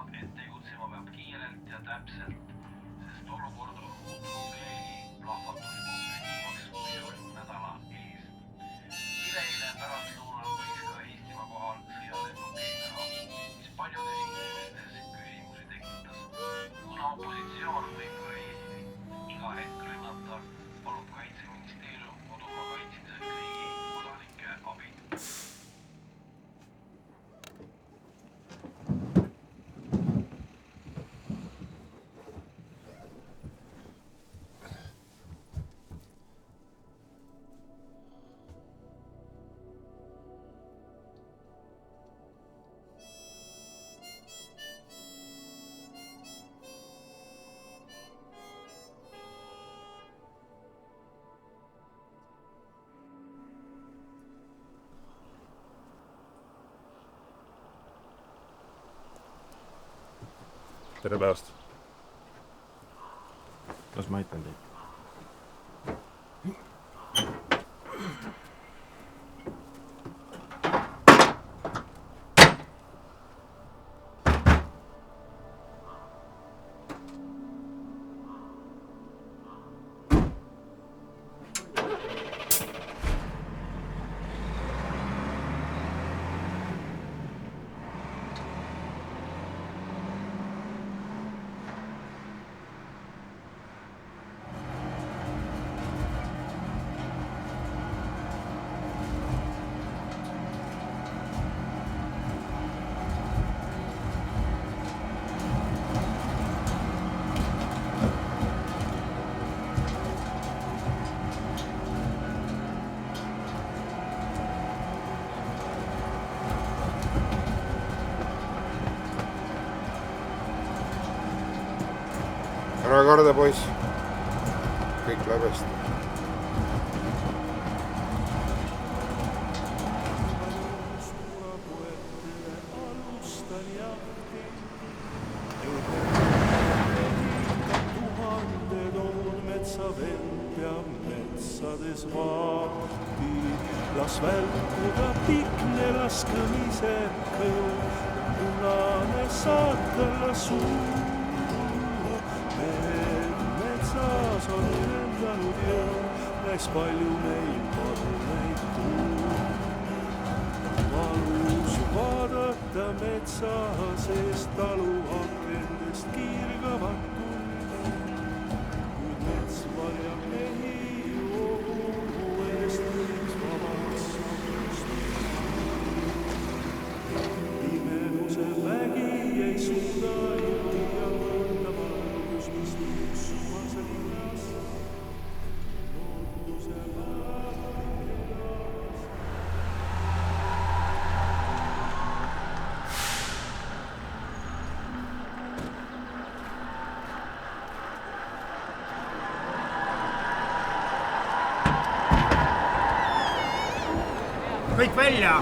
teab, et tegutsema peab kiirelt ja täpselt, sest olukord on muutunud veelgi plahvatuslikumaks kui oli nädala eest. Üleeile pärastlõunal võis ka Eestimaa kohal sõjalennuk näha, mis paljudes inimestes küsimusi tekitas. Kuna opositsioon võib ka Eestit iga hetk rünnata, palub Kaitseministeerium kodumaa kaitsmiseks riigi kodanike abi. Tere päevast! Kas ma aitan teid? Ära karda, poiss. Kõik läheb hästi. Tuhanded on metsavend peab metsades vaati. Las välkuda pikne laskmise kõõv, punane saatella suu. Metsas on lendanud jõu, näis palju meil parmeid tuu. Valus vaadata metsa seest talu akendest kiirgavat tuld. Kuid mets varjab mehi ohu eest, mis vabaks sammust. Pimeduse vägi ei suuda jõuda võtta valgust, mis tuksuvas linnas. Lootuse vaatelas. Kõik välja!